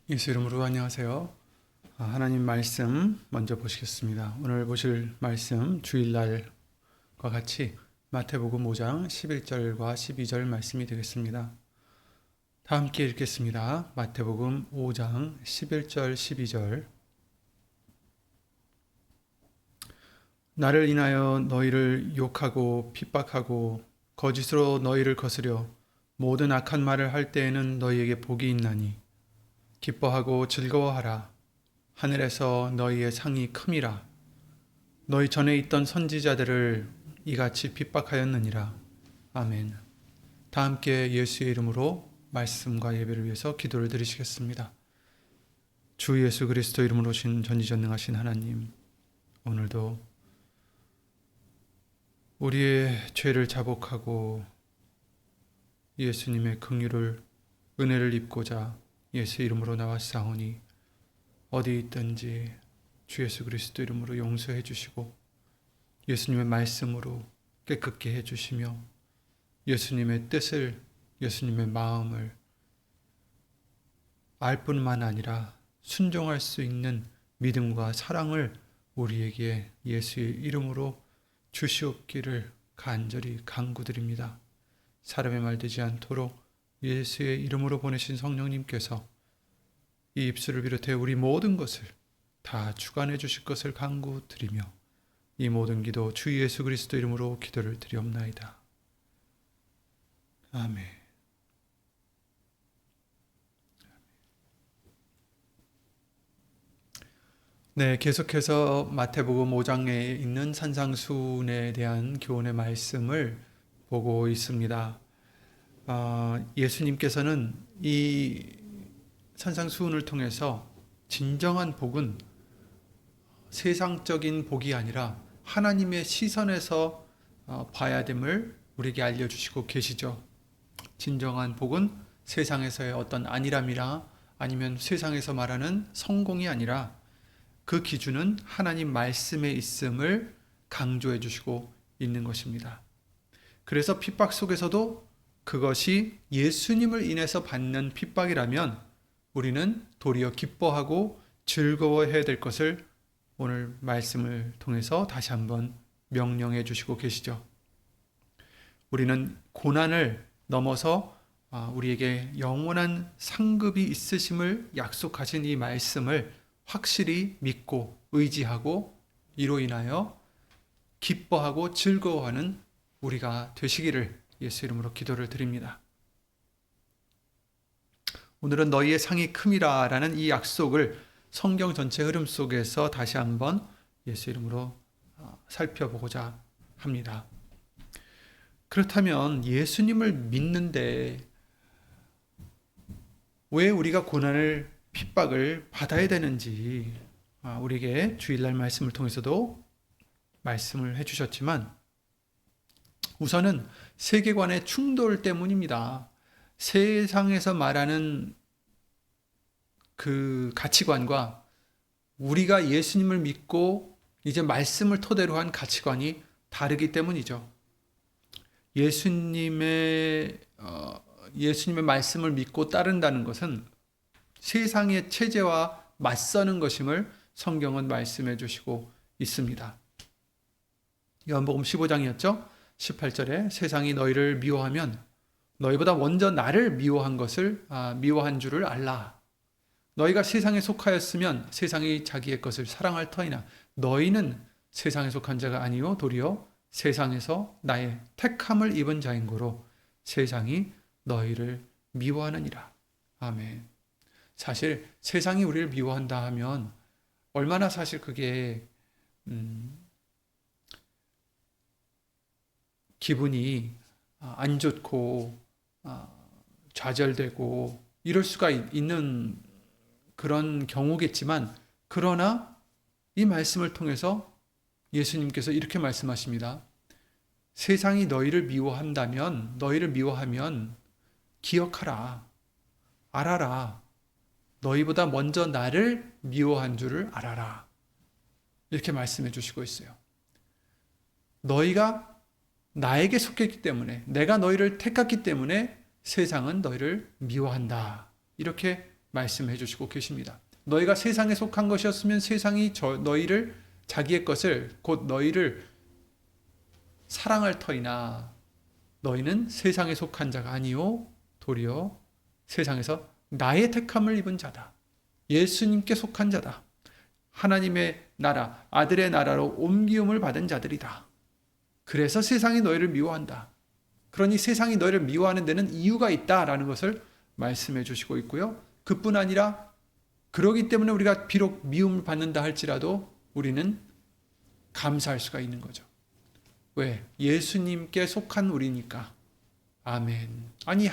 예수 이름으로 안녕하세요. 하나님 말씀 먼저 보시겠습니다. 오늘 보실 말씀 주일날과 같이 마태복음 5장 11절과 12절 말씀이 되겠습니다. 다 함께 읽겠습니다. 마태복음 5장 11절 12절. 나를 인하여 너희를 욕하고 핍박하고 거짓으로 너희를 거스려 모든 악한 말을 할 때에는 너희에게 복이 있나니 기뻐하고 즐거워하라. 하늘에서 너희의 상이 큼이라. 너희 전에 있던 선지자들을 이같이 핍박하였느니라. 아멘. 다 함께 예수의 이름으로 말씀과 예배를 위해서 기도를 드리시겠습니다. 주 예수 그리스도 이름으로 오신 전지전능하신 하나님, 오늘도 우리의 죄를 자복하고 예수님의 긍휼을 은혜를 입고자 예수 이름으로 나왔사오니 어디 있든지 주 예수 그리스도 이름으로 용서해 주시고 예수님의 말씀으로 깨끗게 해 주시며 예수님의 뜻을, 예수님의 마음을 알 뿐만 아니라 순종할 수 있는 믿음과 사랑을 우리에게 예수의 이름으로 주시옵기를 간절히 간구드립니다. 사람의 말 되지 않도록 예수의 이름으로 보내신 성령님께서 이 입술을 비롯해 우리 모든 것을 다 주관해 주실 것을 간구드리며 이 모든 기도 주 예수 그리스도 이름으로 기도를 드리옵나이다. 아멘. 네, 계속해서 마태복음 5장에 있는 산상수훈에 대한 교훈의 말씀을 보고 있습니다. 예수님께서는 이 산상수훈을 통해서 진정한 복은 세상적인 복이 아니라 하나님의 시선에서 봐야 됨을 우리에게 알려주시고 계시죠. 진정한 복은 세상에서의 어떤 안일함이나 아니면 세상에서 말하는 성공이 아니라 그 기준은 하나님 말씀에 있음을 강조해 주시고 있는 것입니다. 그래서 핍박 속에서도 그것이 예수님을 인해서 받는 핍박이라면 우리는 도리어 기뻐하고 즐거워해야 될 것을 오늘 말씀을 통해서 다시 한번 명령해 주시고 계시죠. 우리는 고난을 넘어서 우리에게 영원한 상급이 있으심을 약속하신 이 말씀을 확실히 믿고 의지하고 이로 인하여 기뻐하고 즐거워하는 우리가 되시기를 예수 이름으로 기도를 드립니다. 오늘은 너희의 상이 큼이라 라는 이 약속을 성경 전체 흐름 속에서 다시 한번 예수 이름으로 살펴보고자 합니다. 그렇다면 예수님을 믿는데 왜 우리가 고난을 핍박을 받아야 되는지 우리에게 주일날 말씀을 통해서도 말씀을 해주셨지만 우선은 세계관의 충돌 때문입니다. 세상에서 말하는 그 가치관과 우리가 예수님을 믿고 이제 말씀을 토대로 한 가치관이 다르기 때문이죠. 예수님의 말씀을 믿고 따른다는 것은 세상의 체제와 맞서는 것임을 성경은 말씀해 주시고 있습니다. 요한복음 15장이었죠. 18절에 세상이 너희를 미워하면 너희보다 먼저 나를 미워한 줄을 알라. 너희가 세상에 속하였으면 세상이 자기의 것을 사랑할 터이나 너희는 세상에 속한 자가 아니요 도리어 세상에서 나의 택함을 입은 자인 고로 세상이 너희를 미워하느니라. 아멘. 사실 세상이 우리를 미워한다 하면 얼마나 사실 그게 기분이 안 좋고 좌절되고 이럴 수가 있는 그런 경우겠지만 그러나 이 말씀을 통해서 예수님께서 이렇게 말씀하십니다. 세상이 너희를 미워하면 기억하라. 알아라. 너희보다 먼저 나를 미워한 줄을 알아라. 이렇게 말씀해 주시고 있어요. 너희가 나에게 속했기 때문에 내가 너희를 택했기 때문에 세상은 너희를 미워한다. 이렇게 말씀해 주시고 계십니다. 너희가 세상에 속한 것이었으면 세상이 너희를 자기의 것을 곧 너희를 사랑할 터이나 너희는 세상에 속한 자가 아니요 도리어 세상에서 나의 택함을 입은 자다. 예수님께 속한 자다. 하나님의 나라, 아들의 나라로 옮기움을 받은 자들이다. 그래서 세상이 너희를 미워한다. 그러니 세상이 너희를 미워하는 데는 이유가 있다라는 것을 말씀해 주시고 있고요. 그뿐 아니라 그러기 때문에 우리가 비록 미움을 받는다 할지라도 우리는 감사할 수가 있는 거죠. 왜? 예수님께 속한 우리니까. 아멘. 아니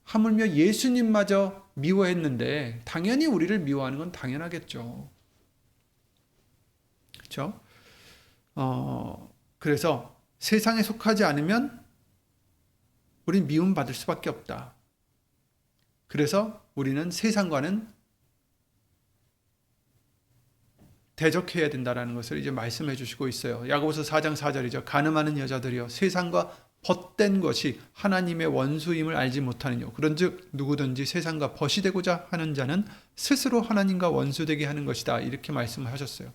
하물며 예수님마저 미워했는데 당연히 우리를 미워하는 건 당연하겠죠. 그렇죠? 그래서 세상에 속하지 않으면 우린 미움 받을 수밖에 없다. 그래서 우리는 세상과는 대적해야 된다는 것을 이제 말씀해 주시고 있어요. 야고보서 4장 4절이죠. 가늠하는 여자들이여 세상과 벗된 것이 하나님의 원수임을 알지 못하느뇨. 그런즉 누구든지 세상과 벗이 되고자 하는 자는 스스로 하나님과 원수되게 하는 것이다. 이렇게 말씀하셨어요.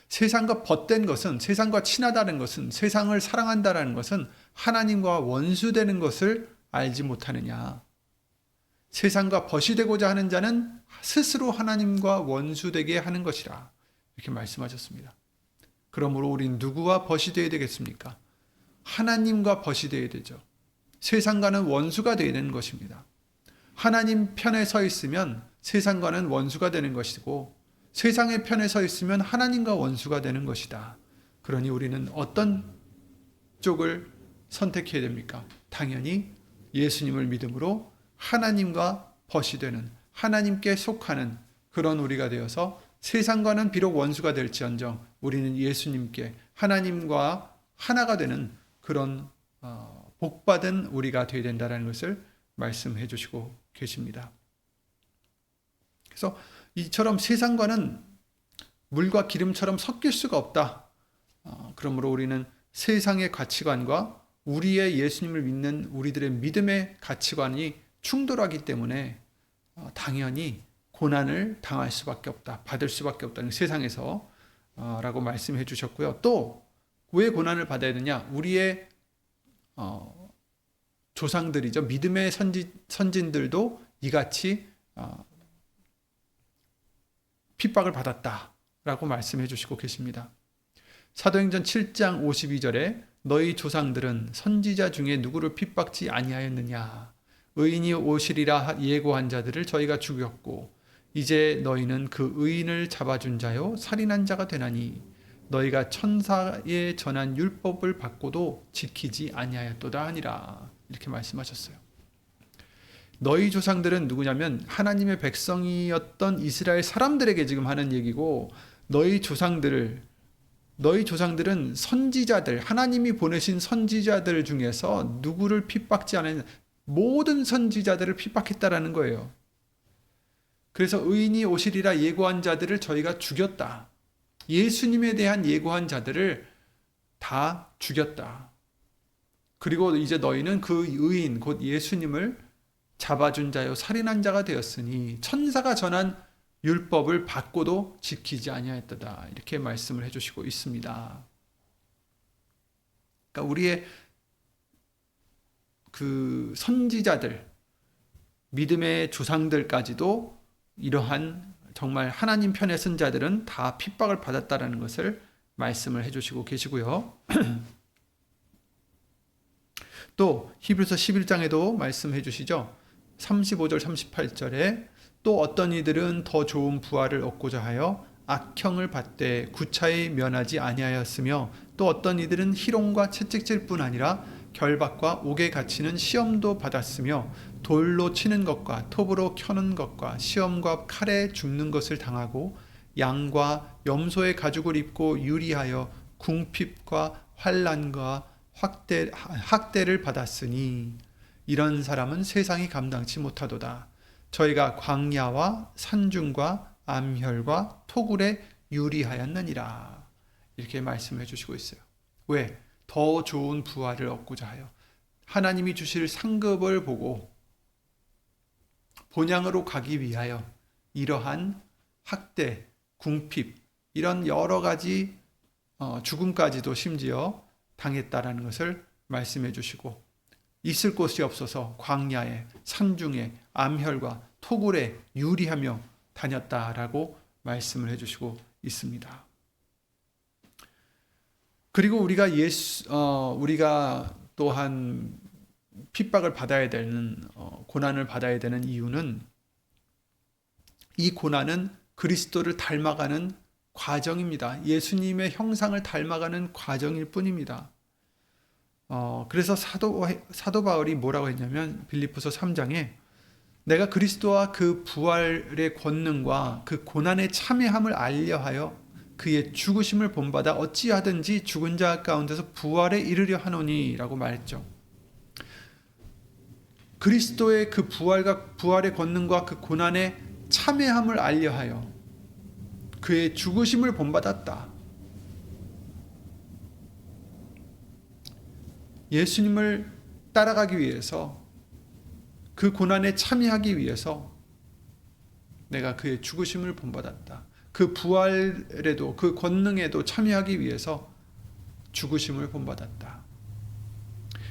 세상과 벗된 것은, 세상과 친하다는 것은, 세상을 사랑한다는 것은 하나님과 원수되는 것을 알지 못하느냐. 세상과 벗이 되고자 하는 자는 스스로 하나님과 원수되게 하는 것이라. 이렇게 말씀하셨습니다. 그러므로 우린 누구와 벗이 되어야 되겠습니까? 하나님과 벗이 되어야 되죠. 세상과는 원수가 되어야 되는 것입니다. 하나님 편에 서 있으면 세상과는 원수가 되는 것이고 세상의 편에 서 있으면 하나님과 원수가 되는 것이다. 그러니 우리는 어떤 쪽을 선택해야 됩니까? 당연히 예수님을 믿음으로 하나님과 벗이 되는, 하나님께 속하는 그런 우리가 되어서 세상과는 비록 원수가 될지언정 우리는 예수님께 하나님과 하나가 되는 그런 복받은 우리가 되어야 된다는 것을 말씀해 주시고 계십니다. 그래서 이처럼 세상과는 물과 기름처럼 섞일 수가 없다. 그러므로 우리는 세상의 가치관과 우리의 예수님을 믿는 우리들의 믿음의 가치관이 충돌하기 때문에 당연히 고난을 당할 수밖에 없다. 받을 수밖에 없다는 세상에서 라고 말씀해 주셨고요. 또 왜 고난을 받아야 되냐? 우리의 조상들이죠. 믿음의 선진들도 이같이 핍박을 받았다라고 말씀해 주시고 계십니다. 사도행전 7장 52절에 너희 조상들은 선지자 중에 누구를 핍박지 아니하였느냐? 의인이 오시리라 예고한 자들을 저희가 죽였고 이제 너희는 그 의인을 잡아준 자요 살인한 자가 되나니 너희가 천사에 전한 율법을 받고도 지키지 아니하였도다 하니라. 이렇게 말씀하셨어요. 너희 조상들은 누구냐면 하나님의 백성이었던 이스라엘 사람들에게 지금 하는 얘기고 너희 조상들은 선지자들, 하나님이 보내신 선지자들 중에서 누구를 핍박지 않은 모든 선지자들을 핍박했다라는 거예요. 그래서 의인이 오시리라 예고한 자들을 저희가 죽였다. 예수님에 대한 예고한 자들을 다 죽였다. 그리고 이제 너희는 그 의인 곧 예수님을 잡아준 자요 살인한 자가 되었으니 천사가 전한 율법을 받고도 지키지 아니하였도다. 이렇게 말씀을 해주시고 있습니다. 그러니까 우리의 그 선지자들, 믿음의 조상들까지도 이러한 정말 하나님 편에 선 자들은 다 핍박을 받았다라는 것을 말씀을 해주시고 계시고요. 또 히브리서 11장에도 말씀해 주시죠. 35절 38절에 또 어떤 이들은 더 좋은 부활을 얻고자 하여 악형을 받되 구차히 면하지 아니하였으며 또 어떤 이들은 희롱과 채찍질뿐 아니라 결박과 옥에 갇히는 시험도 받았으며 돌로 치는 것과 톱으로 켜는 것과 시험과 칼에 죽는 것을 당하고 양과 염소의 가죽을 입고 유리하여 궁핍과 환난과 학대를 받았으니 이런 사람은 세상이 감당치 못하도다. 저희가 광야와 산중과 암혈과 토굴에 유리하였느니라. 이렇게 말씀해 주시고 있어요. 왜? 더 좋은 부활을 얻고자 하여 하나님이 주실 상급을 보고 본향으로 가기 위하여 이러한 학대, 궁핍, 이런 여러 가지 죽음까지도 심지어 당했다라는 것을 말씀해 주시고, 있을 곳이 없어서 광야에, 산중에, 암혈과 토굴에 유리하며 다녔다라고 말씀을 해 주시고 있습니다. 그리고 우리가 또한 핍박을 받아야 되는, 고난을 받아야 되는 이유는, 이 고난은 그리스도를 닮아가는 과정입니다. 예수님의 형상을 닮아가는 과정일 뿐입니다. 그래서 사도 바울이 뭐라고 했냐면, 빌립보서 3장에 내가 그리스도와 그 부활의 권능과 그 고난의 참여함을 알려하여 그의 죽으심을 본받아 어찌하든지 죽은 자 가운데서 부활에 이르려 하노니 라고 말했죠. 그리스도의 그 부활의 권능과 그 고난의 참여함을 알려하여 그의 죽으심을 본받았다. 예수님을 따라가기 위해서, 그 고난에 참여하기 위해서 내가 그의 죽으심을 본받았다. 그 부활에도, 그 권능에도 참여하기 위해서 죽으심을 본받았다.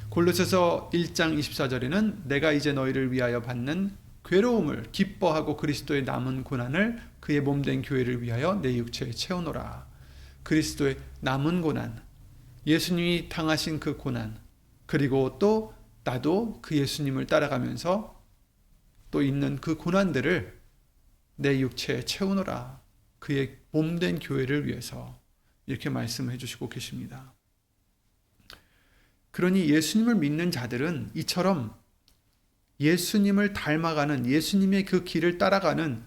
골로새서 1장 24절에는 내가 이제 너희를 위하여 받는 괴로움을 기뻐하고 그리스도의 남은 고난을 그의 몸된 교회를 위하여 내 육체에 채우노라. 그리스도의 남은 고난, 예수님이 당하신 그 고난, 그리고 또 나도 그 예수님을 따라가면서 또 있는 그 고난들을 내 육체에 채우노라. 그의 몸된 교회를 위해서, 이렇게 말씀해 주시고 계십니다. 그러니 예수님을 믿는 자들은 이처럼 예수님을 닮아가는, 예수님의 그 길을 따라가는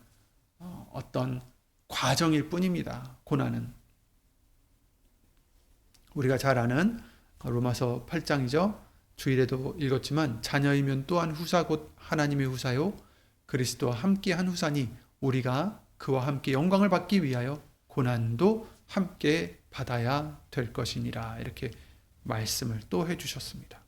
어떤 과정일 뿐입니다. 고난은. 우리가 잘 아는 로마서 8장이죠. 주일에도 읽었지만, 자녀이면 또한 후사 곧 하나님의 후사요 그리스도와 함께한 후사니 우리가 그와 함께 영광을 받기 위하여 고난도 함께 받아야 될 것이니라. 이렇게 말씀을 또 해주셨습니다.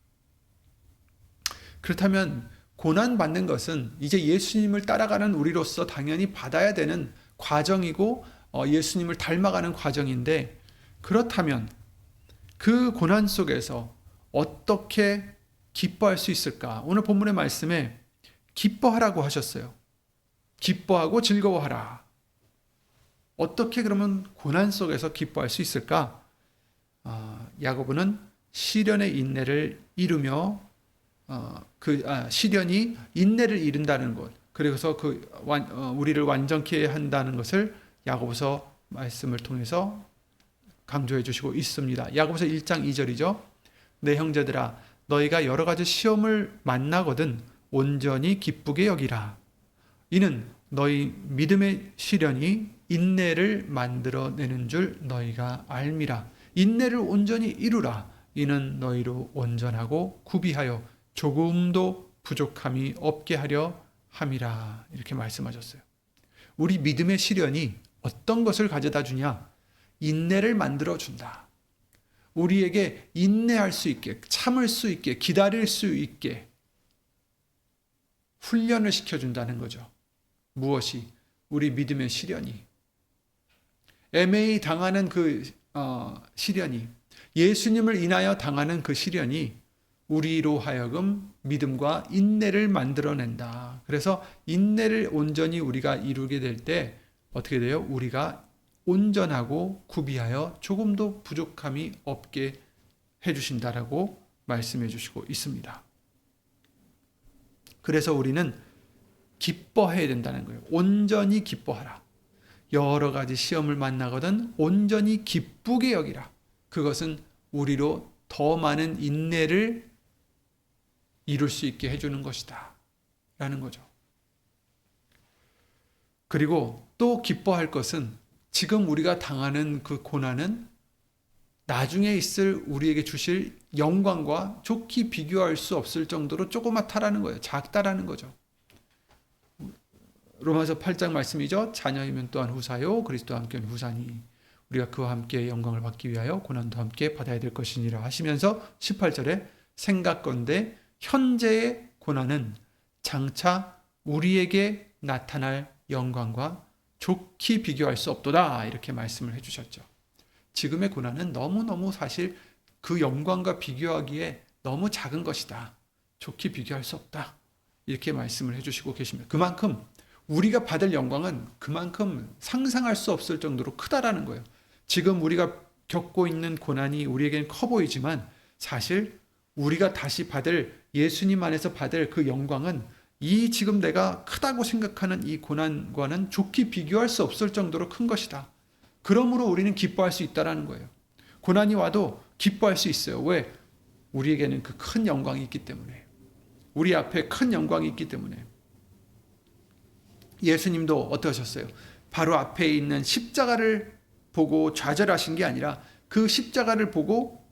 그렇다면 고난 받는 것은 이제 예수님을 따라가는 우리로서 당연히 받아야 되는 과정이고, 예수님을 닮아가는 과정인데, 그렇다면 그 고난 속에서 어떻게 기뻐할 수 있을까? 오늘 본문의 말씀에 기뻐하라고 하셨어요. 기뻐하고 즐거워하라. 어떻게 그러면 고난 속에서 기뻐할 수 있을까? 야고보는 시련의 인내를 이루며, 시련이 인내를 이룬다는 것, 그래서 우리를 완전케 한다는 것을 야고보서 말씀을 통해서 강조해 주시고 있습니다. 야고보서 1장 2절이죠. 내 형제들아, 너희가 여러 가지 시험을 만나거든 온전히 기쁘게 여기라. 이는 너희 믿음의 시련이 인내를 만들어내는 줄 너희가 알미라. 인내를 온전히 이루라. 이는 너희로 온전하고 구비하여 조금도 부족함이 없게 하려 함이라. 이렇게 말씀하셨어요. 우리 믿음의 시련이 어떤 것을 가져다 주냐? 인내를 만들어 준다. 우리에게 인내할 수 있게, 참을 수 있게, 기다릴 수 있게 훈련을 시켜준다는 거죠. 무엇이? 우리 믿음의 시련이. 애매히 당하는 그 시련이, 예수님을 인하여 당하는 그 시련이 우리로 하여금 믿음과 인내를 만들어낸다. 그래서 인내를 온전히 우리가 이루게 될 때 어떻게 돼요? 우리가 온전하고 구비하여 조금도 부족함이 없게 해주신다라고 말씀해 주시고 있습니다. 그래서 우리는 기뻐해야 된다는 거예요. 온전히 기뻐하라. 여러 가지 시험을 만나거든 온전히 기쁘게 여기라. 그것은 우리로 더 많은 인내를 이룰 수 있게 해주는 것이다 라는 거죠. 그리고 또 기뻐할 것은 지금 우리가 당하는 그 고난은 나중에 있을 우리에게 주실 영광과 좋게 비교할 수 없을 정도로 조그맣다라는 거예요. 작다라는 거죠. 로마서 8장 말씀이죠. 자녀이면 또한 후사요 그리스도와 함께 후사니 우리가 그와 함께 영광을 받기 위하여 고난도 함께 받아야 될 것이니라 하시면서 18절에 생각건대 현재의 고난은 장차 우리에게 나타날 영광과 좋게 비교할 수 없도다. 이렇게 말씀을 해주셨죠. 지금의 고난은 너무너무 사실 그 영광과 비교하기에 너무 작은 것이다. 좋게 비교할 수 없다. 이렇게 말씀을 해주시고 계십니다. 그만큼 우리가 받을 영광은 그만큼 상상할 수 없을 정도로 크다라는 거예요. 지금 우리가 겪고 있는 고난이 우리에게는 커 보이지만 사실 우리가 다시 받을 예수님 안에서 받을 그 영광은 이 지금 내가 크다고 생각하는 이 고난과는 좋게 비교할 수 없을 정도로 큰 것이다. 그러므로 우리는 기뻐할 수 있다는 거예요. 고난이 와도 기뻐할 수 있어요. 왜? 우리에게는 그 큰 영광이 있기 때문에. 우리 앞에 큰 영광이 있기 때문에. 예수님도 어떠셨어요? 바로 앞에 있는 십자가를 보고 좌절하신 게 아니라 그 십자가를 보고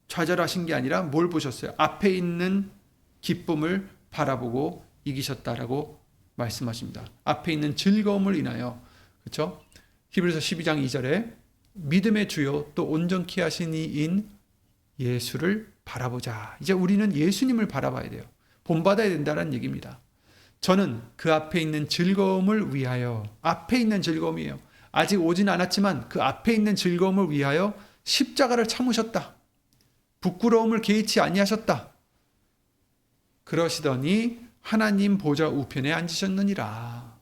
좌절하신 게 아니라 뭘 보셨어요? 앞에 있는 기쁨을 바라보고 이기셨다라고 말씀하십니다. 앞에 있는 즐거움을 인하여. 그렇죠? 히브리서 12장 2절에 믿음의 주요 또 온전케 하신 이인 예수를 바라보자. 이제 우리는 예수님을 바라봐야 돼요. 본받아야 된다는 얘기입니다. 저는 그 앞에 있는 즐거움을 위하여, 앞에 있는 즐거움이에요. 아직 오진 않았지만 그 앞에 있는 즐거움을 위하여 십자가를 참으셨다. 부끄러움을 개의치 아니하셨다. 그러시더니 하나님 보좌 우편에 앉으셨느니라.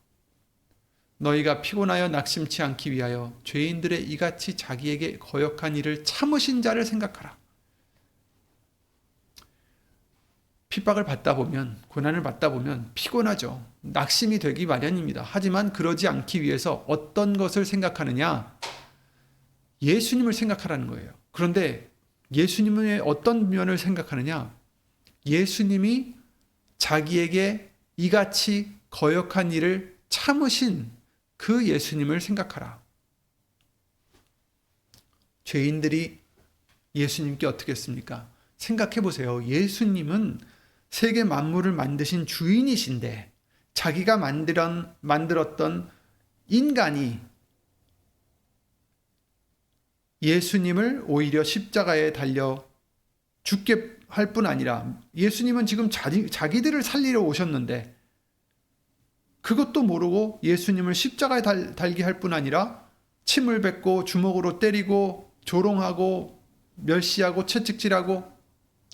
너희가 피곤하여 낙심치 않기 위하여 죄인들의 이같이 자기에게 거역한 일을 참으신 자를 생각하라. 핍박을 받다 보면, 고난을 받다 보면 피곤하죠. 낙심이 되기 마련입니다. 하지만 그러지 않기 위해서 어떤 것을 생각하느냐? 예수님을 생각하라는 거예요. 그런데 예수님의 어떤 면을 생각하느냐? 예수님이 자기에게 이같이 거역한 일을 참으신 그 예수님을 생각하라. 죄인들이 예수님께 어떻게 했습니까? 생각해 보세요. 예수님은 세계 만물을 만드신 주인이신데 자기가 만들었던 인간이 예수님을 오히려 십자가에 달려 죽게 할 뿐 아니라 예수님은 지금 자기들을 살리러 오셨는데 그것도 모르고 예수님을 십자가에 달게 할 뿐 아니라 침을 뱉고 주먹으로 때리고 조롱하고 멸시하고 채찍질하고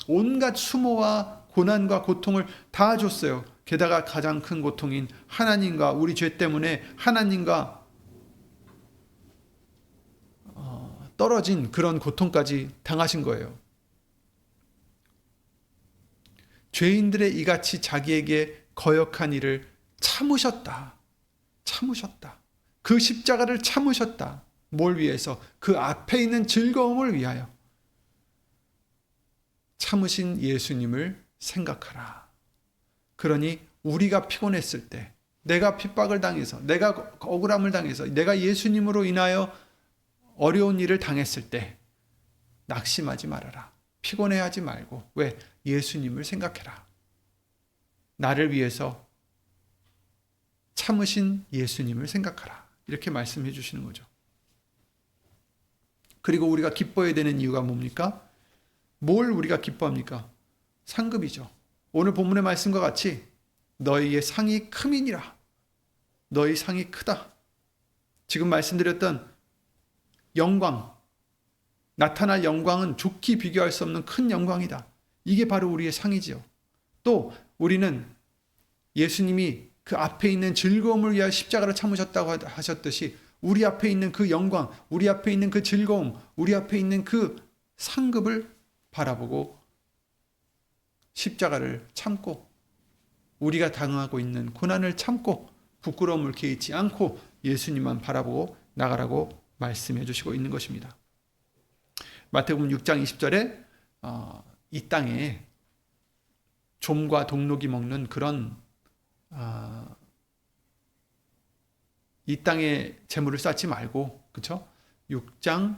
온갖 수모와 고난과 고통을 다 줬어요. 게다가 가장 큰 고통인 하나님과 우리 죄 때문에 하나님과 떨어진 그런 고통까지 당하신 거예요. 죄인들의 이같이 자기에게 거역한 일을 참으셨다. 참으셨다. 그 십자가를 참으셨다. 뭘 위해서? 그 앞에 있는 즐거움을 위하여. 참으신 예수님을 생각하라. 그러니 우리가 피곤했을 때, 내가 핍박을 당해서, 내가 억울함을 당해서, 내가 예수님으로 인하여 어려운 일을 당했을 때 낙심하지 말아라. 피곤해하지 말고. 왜? 예수님을 생각해라. 나를 위해서 참으신 예수님을 생각하라. 이렇게 말씀해 주시는 거죠. 그리고 우리가 기뻐해야 되는 이유가 뭡니까? 뭘 우리가 기뻐합니까? 상급이죠. 오늘 본문의 말씀과 같이 너희의 상이 크민이라. 너희 상이 크다. 지금 말씀드렸던 영광, 나타날 영광은 좋게 비교할 수 없는 큰 영광이다. 이게 바로 우리의 상이지요. 또 우리는 예수님이 그 앞에 있는 즐거움을 위하여 십자가를 참으셨다고 하셨듯이 우리 앞에 있는 그 영광, 우리 앞에 있는 그 즐거움, 우리 앞에 있는 그 상급을 바라보고 십자가를 참고 우리가 당하고 있는 고난을 참고 부끄러움을 개의치 않고 예수님만 바라보고 나가라고 말씀해 주시고 있는 것입니다. 마태복음 6장 20절에 이 땅에 좀과 동록이 먹는 그런 이 땅에 재물을 쌓지 말고, 그렇죠?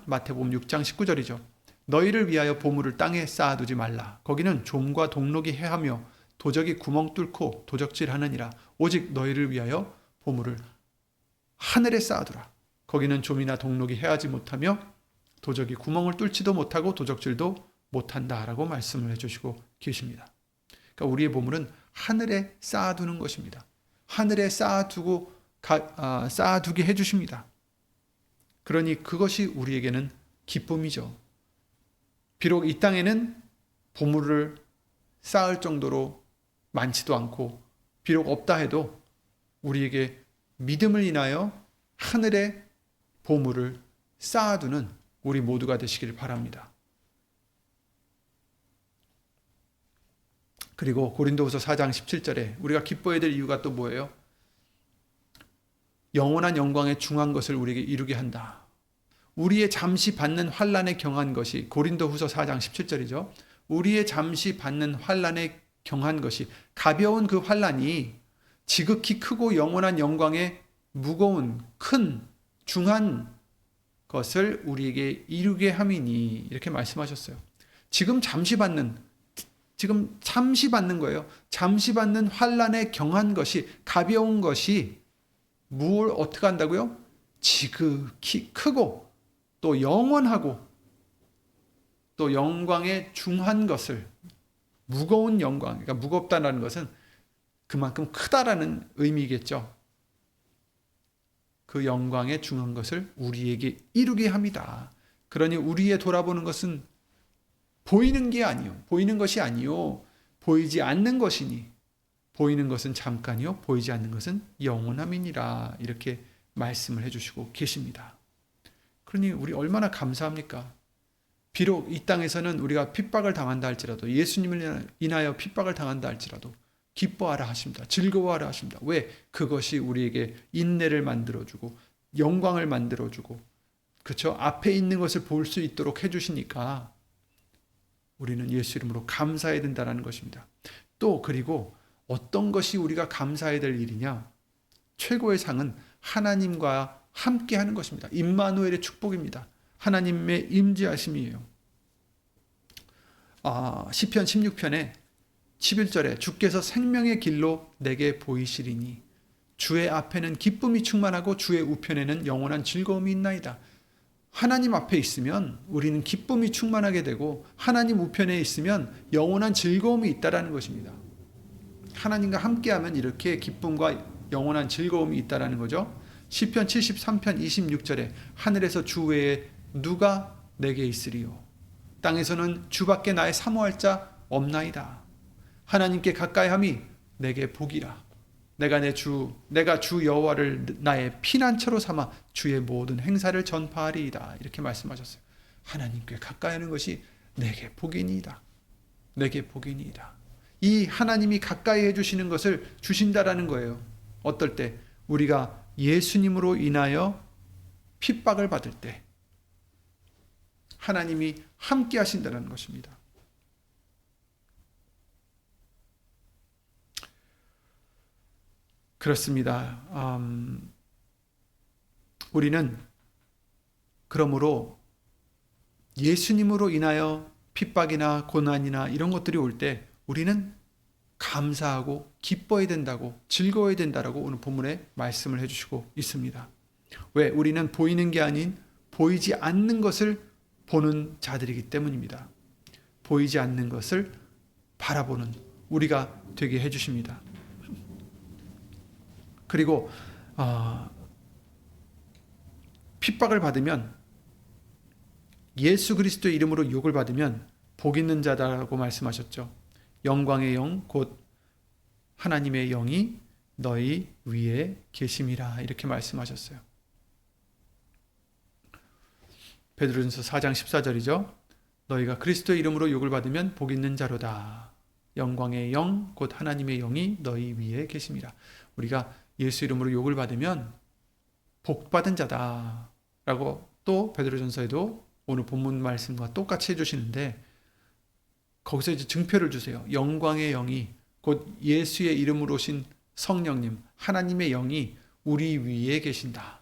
마태복음 6장 19절이죠. 너희를 위하여 보물을 땅에 쌓아두지 말라. 거기는 좀과 동록이 해하며 도적이 구멍 뚫고 도적질하느니라. 오직 너희를 위하여 보물을 하늘에 쌓아두라. 거기는 좀이나 동록이 해하지 못하며 도적이 구멍을 뚫지도 못하고 도적질도 못한다라고 말씀을 해주시고 계십니다. 그러니까 우리의 보물은 하늘에 쌓아두는 것입니다. 하늘에 쌓아두게 해주십니다. 그러니 그것이 우리에게는 기쁨이죠. 비록 이 땅에는 보물을 쌓을 정도로 많지도 않고 비록 없다 해도 우리에게 믿음을 인하여 하늘에 보물을 쌓아두는 우리 모두가 되시기를 바랍니다. 그리고 고린도후서 4장 17절에 우리가 기뻐해야 될 이유가 또 뭐예요? 영원한 영광에 중한 것을 우리에게 이루게 한다. 우리의 잠시 받는 환난에 경한 것이 고린도후서 4장 17절이죠. 우리의 잠시 받는 환난에 경한 것이 가벼운 그 환난이 지극히 크고 영원한 영광에 무거운 큰 중한 것을 우리에게 이루게 함이니 이렇게 말씀하셨어요. 지금 잠시 받는 거예요. 잠시 받는 환난에 경한 것이 가벼운 것이 뭘 어떻게 한다고요? 지극히 크고 또 영원하고 또 영광에 중한 것을 무거운 영광, 그러니까 무겁다라는 것은 그만큼 크다라는 의미겠죠. 그 영광에 중한 것을 우리에게 이루게 합니다. 그러니 우리의 돌아보는 것은 보이는 것이 아니요 보이지 않는 것이니 보이는 것은 잠깐이요 보이지 않는 것은 영원함이니라 이렇게 말씀을 해주시고 계십니다. 그러니 우리 얼마나 감사합니까? 비록 이 땅에서는 우리가 핍박을 당한다 할지라도 예수님을 인하여 핍박을 당한다 할지라도 기뻐하라 하십니다. 즐거워하라 하십니다. 왜? 그것이 우리에게 인내를 만들어주고 영광을 만들어주고 그렇죠? 앞에 있는 것을 볼 수 있도록 해주시니까 우리는 예수 이름으로 감사해야 된다는 것입니다. 또 그리고 어떤 것이 우리가 감사해야 될 일이냐? 최고의 상은 하나님과 함께 하는 것입니다. 임마누엘의 축복입니다. 하나님의 임재하심이에요. 시편 16편에 11절에 주께서 생명의 길로 내게 보이시리니 주의 앞에는 기쁨이 충만하고 주의 우편에는 영원한 즐거움이 있나이다. 하나님 앞에 있으면 우리는 기쁨이 충만하게 되고 하나님 우편에 있으면 영원한 즐거움이 있다라는 것입니다. 하나님과 함께하면 이렇게 기쁨과 영원한 즐거움이 있다라는 거죠. 시편 73편 26절에 하늘에서 주 외에 누가 내게 있으리요 땅에서는 주밖에 나의 사모할 자 없나이다. 하나님께 가까이함이 내게 복이라. 내가 주 여호와를 나의 피난처로 삼아 주의 모든 행사를 전파하리이다. 이렇게 말씀하셨어요. 하나님께 가까이하는 것이 내게 복이니이다. 내게 복이니이다. 이 하나님이 가까이 해주시는 것을 주신다라는 거예요. 어떨 때? 우리가 예수님으로 인하여 핍박을 받을 때 하나님이 함께 하신다는 것입니다. 그렇습니다. 우리는 그러므로 예수님으로 인하여 핍박이나 고난이나 이런 것들이 올 때 우리는 감사하고 기뻐해야 된다고 즐거워야 된다라고 오늘 본문에 말씀을 해주시고 있습니다. 왜? 우리는 보이는 게 아닌 보이지 않는 것을 보는 자들이기 때문입니다. 보이지 않는 것을 바라보는 우리가 되게 해주십니다. 그리고 핍박을 받으면 예수 그리스도의 이름으로 욕을 받으면 복 있는 자다라고 말씀하셨죠. 영광의 영 곧 하나님의 영이 너희 위에 계심이라 이렇게 말씀하셨어요. 베드로전서 4장 14절이죠. 너희가 그리스도의 이름으로 욕을 받으면 복 있는 자로다. 영광의 영 곧 하나님의 영이 너희 위에 계심이라. 우리가 예수 이름으로 욕을 받으면 복 받은 자다라고 또 베드로전서에도 오늘 본문 말씀과 똑같이 해주시는데 거기서 이제 증표를 주세요. 영광의 영이 곧 예수의 이름으로 오신 성령님 하나님의 영이 우리 위에 계신다.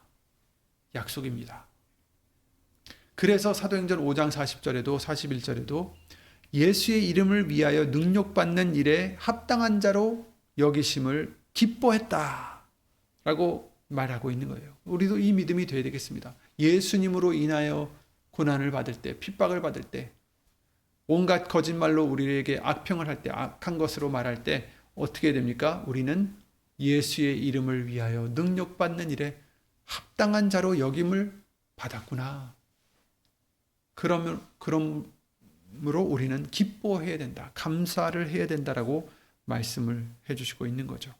약속입니다. 그래서 사도행전 5장 40절에도 41절에도 예수의 이름을 위하여 능력받는 일에 합당한 자로 여기심을 기뻐했다 라고 말하고 있는 거예요. 우리도 이 믿음이 되어야 되겠습니다. 예수님으로 인하여 고난을 받을 때 핍박을 받을 때 온갖 거짓말로 우리에게 악평을 할 때 악한 것으로 말할 때 어떻게 됩니까? 우리는 예수의 이름을 위하여 능력받는 일에 합당한 자로 여김을 받았구나. 그러므로 우리는 기뻐해야 된다. 감사를 해야 된다라고 말씀을 해주시고 있는 거죠.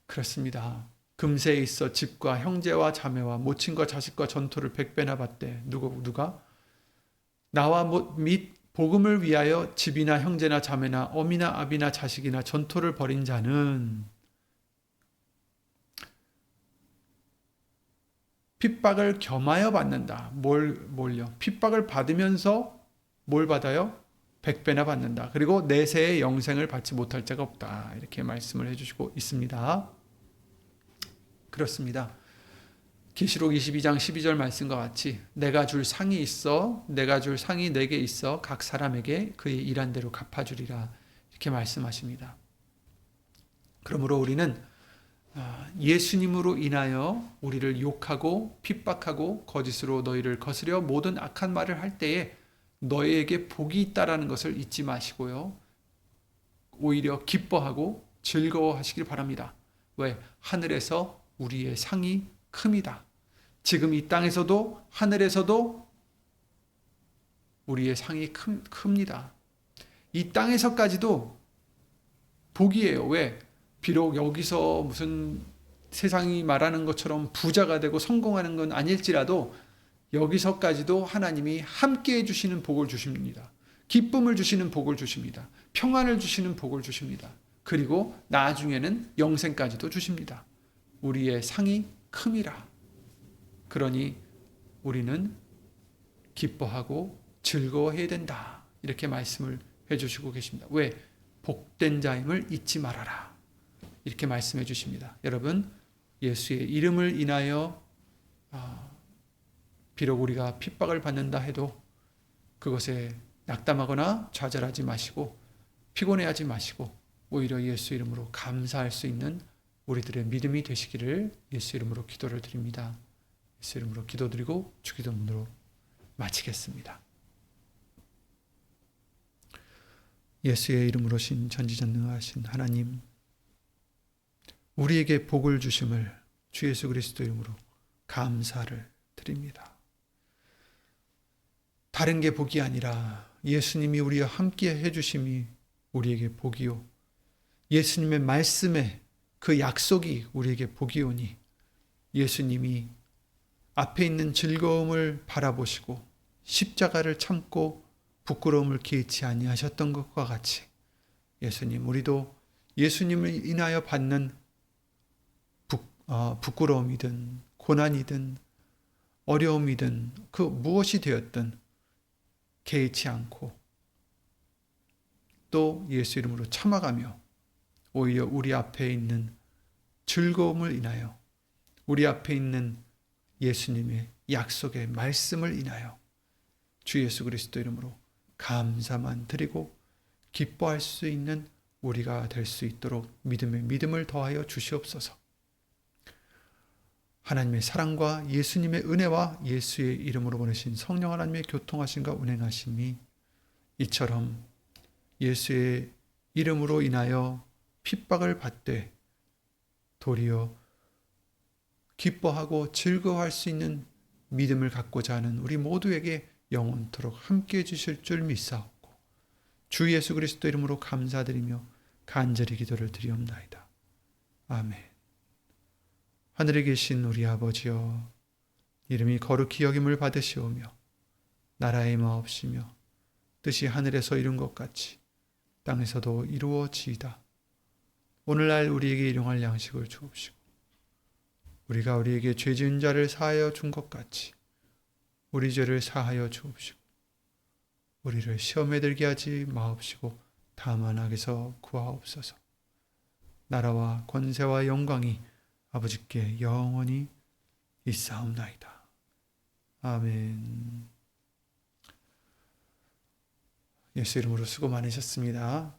그렇습니다. 금세에 있어 집과 형제와 자매와 모친과 자식과 전토를 100배나 받되 누가 나와 및 복음을 위하여 집이나 형제나 자매나 어미나 아비나 자식이나 전토를 벌인 자는 핍박을 겸하여 받는다. 뭘요? 핍박을 받으면서 뭘 받아요? 100배나 받는다. 그리고 내세의 영생을 받지 못할 자가 없다. 이렇게 말씀을 해주시고 있습니다. 그렇습니다. 계시록 22장 12절 말씀과 같이 내가 줄 상이 내게 있어 각 사람에게 그의 일한 대로 갚아주리라. 이렇게 말씀하십니다. 그러므로 우리는 예수님으로 인하여 우리를 욕하고 핍박하고 거짓으로 너희를 거스려 모든 악한 말을 할 때에 너희에게 복이 있다라는 것을 잊지 마시고요. 오히려 기뻐하고 즐거워하시길 바랍니다. 왜? 하늘에서 우리의 상이 큽니다. 지금 이 땅에서도 하늘에서도 우리의 상이 큽니다. 이 땅에서까지도 복이에요. 왜? 비록 여기서 무슨 세상이 말하는 것처럼 부자가 되고 성공하는 건 아닐지라도 여기서까지도 하나님이 함께 해주시는 복을 주십니다. 기쁨을 주시는 복을 주십니다. 평안을 주시는 복을 주십니다. 그리고 나중에는 영생까지도 주십니다. 우리의 상이 큼이라. 그러니 우리는 기뻐하고 즐거워해야 된다. 이렇게 말씀을 해주시고 계십니다. 왜? 복된 자임을 잊지 말아라. 이렇게 말씀해 주십니다. 여러분, 예수의 이름을 인하여 비록 우리가 핍박을 받는다 해도 그것에 낙담하거나 좌절하지 마시고 피곤해하지 마시고 오히려 예수 이름으로 감사할 수 있는 우리들의 믿음이 되시기를 예수 이름으로 기도를 드립니다. 예수 이름으로 기도드리고 주기도문으로 마치겠습니다. 예수의 이름으로 신 전지전능하신 하나님, 우리에게 복을 주심을 주 예수 그리스도 이름으로 감사를 드립니다. 다른 게 복이 아니라 예수님이 우리와 함께 해주심이 우리에게 복이요, 예수님의 말씀에 그 약속이 우리에게 복이오니 예수님이 앞에 있는 즐거움을 바라보시고 십자가를 참고 부끄러움을 개의치 아니하셨던 것과 같이 예수님, 우리도 예수님을 인하여 받는 부끄러움이든 고난이든 어려움이든 그 무엇이 되었든 개의치 않고 또 예수 이름으로 참아가며 오히려 우리 앞에 있는 즐거움을 인하여 우리 앞에 있는 예수님의 약속의 말씀을 인하여 주 예수 그리스도 이름으로 감사만 드리고 기뻐할 수 있는 우리가 될 수 있도록 믿음에 믿음을 더하여 주시옵소서. 하나님의 사랑과 예수님의 은혜와 예수의 이름으로 보내신 성령 하나님의 교통하심과 운행하심이 이처럼 예수의 이름으로 인하여 핍박을 받되 도리어 기뻐하고 즐거워할 수 있는 믿음을 갖고자 하는 우리 모두에게 영원토록 함께해 주실 줄 믿사옵고 주 예수 그리스도 이름으로 감사드리며 간절히 기도를 드리옵나이다. 아멘. 하늘에 계신 우리 아버지여, 이름이 거룩히 여김을 받으시오며 나라의 마옵시며 뜻이 하늘에서 이룬 것 같이 땅에서도 이루어지이다. 오늘날 우리에게 일용할 양식을 주옵시고 우리가 우리에게 죄 지은 자를 사하여 준 것 같이 우리 죄를 사하여 주옵시고 우리를 시험에 들게 하지 마옵시고 다만 악에서 구하옵소서. 나라와 권세와 영광이 아버지께 영원히 있사옵나이다. 아멘. 예수 이름으로 수고 많으셨습니다.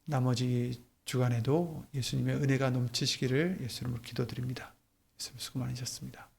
나머지 주간에도 예수님의 은혜가 넘치시기를 예수 이름으로 기도드립니다. 예수님 수고 많으셨습니다.